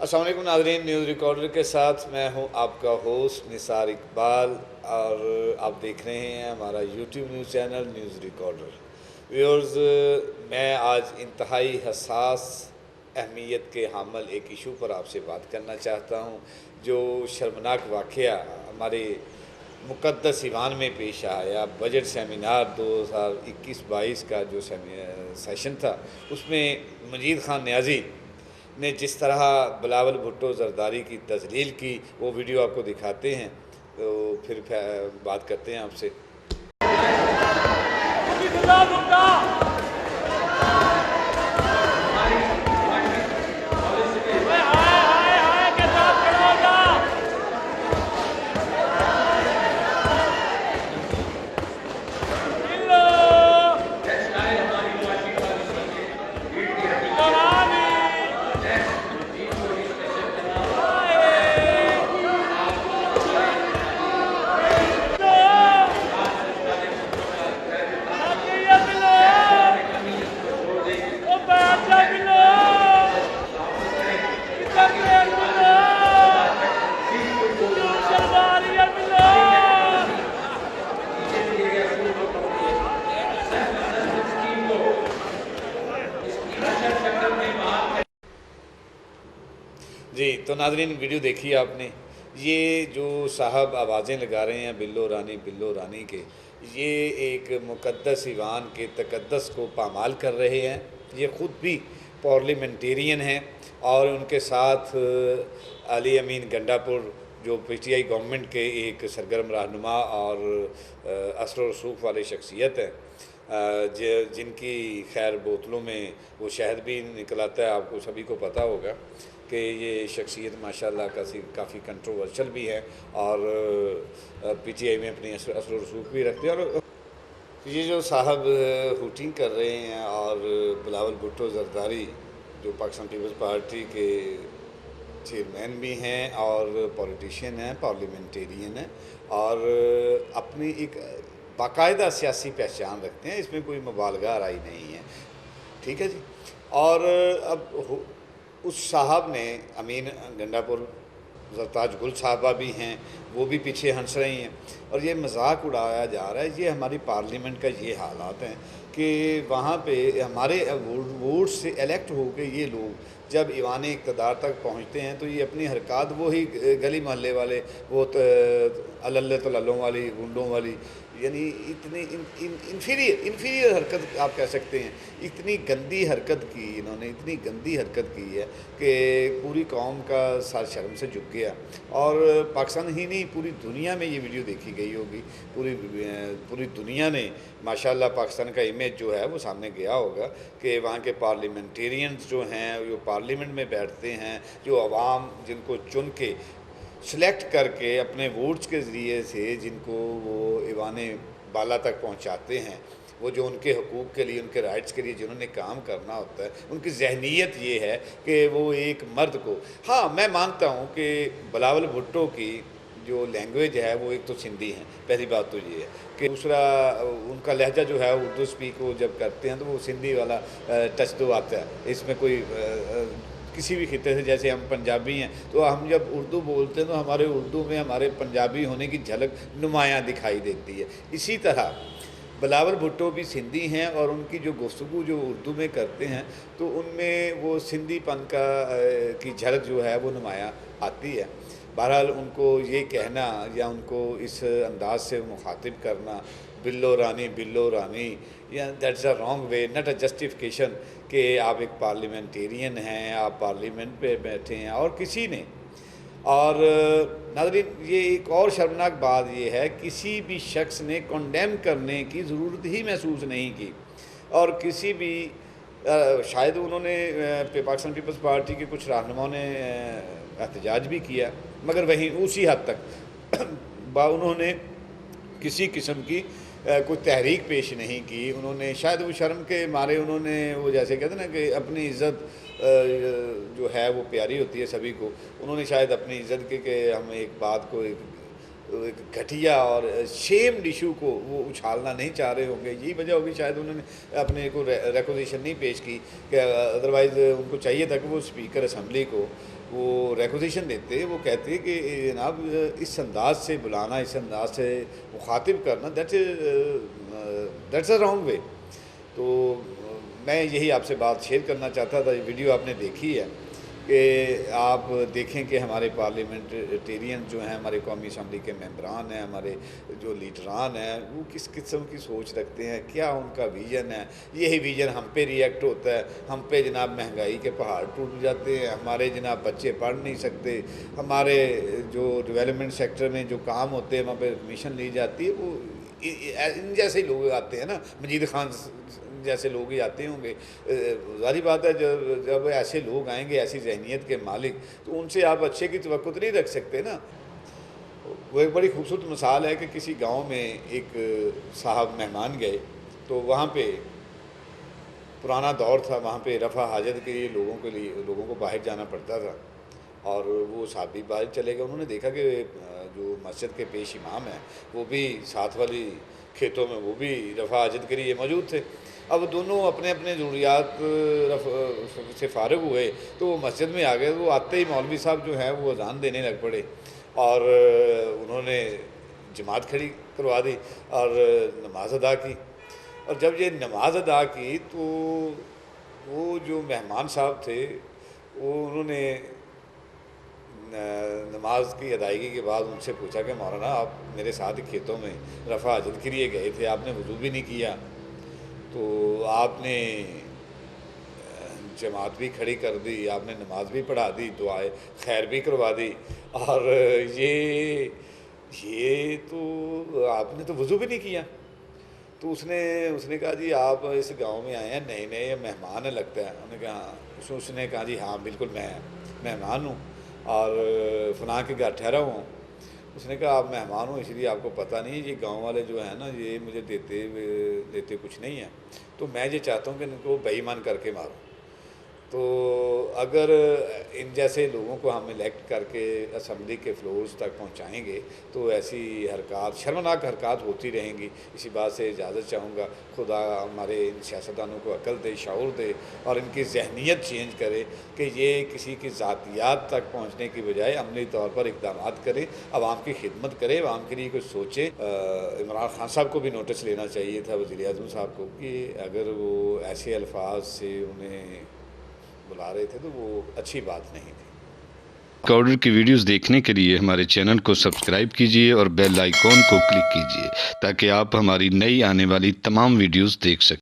अस्सलाम वालेकुम नाज़रीन, न्यूज़ रिकॉर्डर के साथ मैं हूं आपका होस्ट निसार इकबाल और आप देख रहे हैं हमारा YouTube news channel news recorder. Viewers, मैं आज इंतहाई हसास अहमियत के हामिल एक इशू पर आपसे बात करना चाहता हूं, जो शर्मनाक वाक़या हमारे मुक़द्दस ईवान में पेश आया। बजट सेमिनार 2021-22 का जो सेशन था, उसमें मजीद ख़ान न्याज़ी ने जिस तरह बिलावल भुट्टो ज़रदारी की तज़लील की, वो वीडियो आपको दिखाते हैं, तो फिर बात करते हैं आपसे। जी, तो नाज़रीन वीडियो देखी आपने। ये जो साहब आवाज़ें लगा रहे हैं बिल्लो रानी के, ये एक मुक़द्दस ईवान के तक़द्दुस को पामाल कर रहे हैं। ये ख़ुद भी पार्लियामेंटेरियन हैं और उनके साथ अली अमीन गंडापुर जो पीटीआई गवर्नमेंट के एक सरगर्म रहनुमा और असर रसूख वाले शख्सियत हैं, जिनकी खैर बोतलों में वो शहद भी निकल आता है। आपको सभी को पता होगा कि ये शख्सियत माशाल्लाह काफ़ी कंट्रोवर्शियल भी है और पीटीआई में अपनी असर रसूख भी रखते हैं। और ये जो साहब हुटिंग कर रहे हैं और बिलावल भुट्टो ज़रदारी जो पाकिस्तान पीपल्स पार्टी के चेयरमैन भी हैं और पॉलिटिशियन हैं, पार्लियामेंटेरियन हैं और अपनी एक बाकायदा सियासी पहचान रखते हैं, इसमें कोई मुबालगा आराई नहीं है। ठीक है जी। और अब उस साहब ने अमीन गंडापुर ज़रताज गुल साहबा भी हैं, वो भी पीछे हंस रही हैं और ये मजाक उड़ाया जा रहा है। ये हमारी पार्लियामेंट का ये हालात हैं कि वहाँ पे हमारे वोट से इलेक्ट होकर ये लोग जब ईवान इक़्तिदार तक पहुँचते हैं तो ये अपनी हरकत वो ही गली मोहल्ले वाले वो अल्लल्ले तल्लों वाली गुंडों वाली, यानी इतनी इन्फीरियर हरकत आप कह सकते हैं। इतनी गंदी हरकत की इन्होंने, इतनी गंदी हरकत की है कि पूरी कौम का सर शर्म से झुक गया। और पाकिस्तान ही नहीं, पूरी दुनिया में ये वीडियो देखी गई होगी। पूरी दुनिया ने माशाल्लाह पाकिस्तान का इमेज जो है वो सामने गया होगा कि वहाँ के पार्लियामेंटेरियंस जो हैं, जो पार्लियामेंट में बैठते हैं, जो अवाम जिनको चुन के सेलेक्ट करके अपने वोट्स के ज़रिए से जिनको वो ईवान बाला तक पहुंचाते हैं, वो जो उनके हकूक़ के लिए, उनके राइट्स के लिए जिन्होंने काम करना होता है, उनकी जहनीत ये है कि वो एक मर्द को, हाँ मैं मानता हूँ कि बिलावल भुट्टो की जो लैंग्वेज है वो एक तो सिंधी है, पहली बात तो ये है कि दूसरा उनका लहजा जो है उर्दू स्पीक वो जब करते हैं तो वो सिंधी वाला टच तो आता है। इसमें कोई किसी भी खिते से, जैसे हम पंजाबी हैं तो हम जब उर्दू बोलते हैं तो हमारे उर्दू में हमारे पंजाबी होने की झलक नुमायाँ दिखाई देती है। इसी तरह बिलावल भुट्टो भी सिंधी हैं और उनकी जो गुफ्तगू जो उर्दू में करते हैं तो उनमें वो सिंधीपन की झलक जो है वो नुमायाँ आती है। बहरहाल उनको ये कहना या उनको इस अंदाज से मुखातिब करना बिल्लो रानी, या that's a wrong way, not a justification कि आप एक पार्लियामेंटेरियन हैं, आप पार्लियामेंट पे बैठे हैं और किसी ने। और नाज़रीन, ये एक और शर्मनाक बात ये है, किसी भी शख्स ने कंडेम करने की ज़रूरत ही महसूस नहीं की और किसी भी शायद उन्होंने पाकिस्तान पीपल्स पार्टी के कुछ रहनुमाओं ने एहतजाज भी किया, मगर वहीं उसी हद तक उन्होंने किसी किस्म की कोई तहरीक पेश नहीं की। उन्होंने शायद वो शर्म के मारे उन्होंने वो जैसे कहते हैं ना कि अपनी इज़्ज़त जो है वो प्यारी होती है सभी को, उन्होंने शायद अपनी इज़्ज़त के हम एक बात को एक एक घटिया और शेम्ड इशू को वो उछालना नहीं चाह रहे होंगे। यही वजह होगी शायद उन्होंने अपने को रिक्वेजिशन नहीं पेश की, कि अदरवाइज़ उनको चाहिए था कि वो स्पीकर असम्बली को वो रिक्वेजिशन देते, वो कहते कि जनाब इस अंदाज से बुलाना, इस अंदाज से मुखातिब करना, दैट्स अ रॉन्ग वे। तो मैं यही आपसे बात शेयर करना चाहता था। ये वीडियो आपने देखी है कि आप देखें कि हमारे पार्लियामेंटेरियन जो हैं, हमारे कौमी असम्बली के मेंबरान हैं, हमारे जो लीडरान हैं, वो किस किस्म की सोच रखते हैं, क्या उनका विज़न है। यही विज़न हम पे रिएक्ट होता है, हम पे जनाब महंगाई के पहाड़ टूट जाते हैं, हमारे जनाब बच्चे पढ़ नहीं सकते, हमारे जो डेवलपमेंट सेक्टर में जो काम होते हैं वहाँ पे कमीशन ली जाती है, वो इन जैसे ही लोग आते हैं ना, मजीद खान जैसे लोग ही आते होंगे। ज़ाहिर बात है जब जब ऐसे लोग आएंगे, ऐसी जहनीत के मालिक, तो उनसे आप अच्छे की तवक्कुत तो नहीं रख सकते ना। वो एक बड़ी खूबसूरत मिसाल है कि किसी गांव में एक साहब मेहमान गए, तो वहाँ पे पुराना दौर था, वहाँ पे रफ़ा हाजत के लिए लोगों को बाहर जाना पड़ता था, और वो साहब भी बाहर चले गए। उन्होंने देखा कि जो मस्जिद के पेश इमाम हैं वो भी साथ वाली खेतों में वो भी रफ़ा हाजत के लिए मौजूद थे। अब दोनों अपने अपने ज़रूरियात से फ़ारिग हुए, तो वो मस्जिद में आ गए। वो आते ही मौलवी साहब जो हैं वो अज़ान देने लग पड़े, और उन्होंने जमात खड़ी करवा दी और नमाज अदा की। और जब ये नमाज अदा की तो वो जो मेहमान साहब थे, वो उन्होंने नमाज की अदायगी के बाद उनसे पूछा कि मौलाना आप मेरे साथ खेतों में रफ़ा हाजत के लिए गए थे, आपने वज़ू भी नहीं किया, तो आपने जमात भी खड़ी कर दी, आपने नमाज भी पढ़ा दी, दुआए खैर भी करवा दी, और ये तो आपने तो वज़ू भी नहीं किया। तो उसने उसने कहा जी आप इस गांव में आए हैं नए नए, मेहमान है लगता है। उन्होंने कहा उसने कहा जी हाँ बिल्कुल मैं मेहमान हूँ और फ़लाँ के घर ठहरा हुआ हूँ। उसने कहा आप मेहमान हो इसलिए आपको पता नहीं, ये गांव वाले जो है ना ये मुझे देते कुछ नहीं है, तो मैं ये चाहता हूँ कि इनको बेईमान करके मारूँ। तो अगर इन जैसे लोगों को हम इलेक्ट करके असम्बली के फ्लोर्स तक पहुंचाएंगे तो ऐसी हरकत, शर्मनाक हरकत होती रहेंगी। इसी बात से इजाज़त चाहूँगा, खुदा हमारे इन सियासतदानों को अकल दे, शऊर दे, और इनकी जहनीत चेंज करे कि ये किसी की ज़ातियात तक पहुँचने की बजाय अमली तौर पर इक़दाम करें, आवाम की खिदमत करें, आवाम के लिए कुछ सोचें। इमरान खान साहब को भी नोटिस लेना चाहिए था, वज़ीर आज़म साहब को, कि अगर वो ऐसे अल्फाज से उन्हें बुला रहे थे तो वो अच्छी बात नहीं थी। रिकॉर्डर की वीडियोस देखने के लिए हमारे चैनल को सब्सक्राइब कीजिए और बेल आइकॉन को क्लिक कीजिए ताकि आप हमारी नई आने वाली तमाम वीडियोस देख सकें।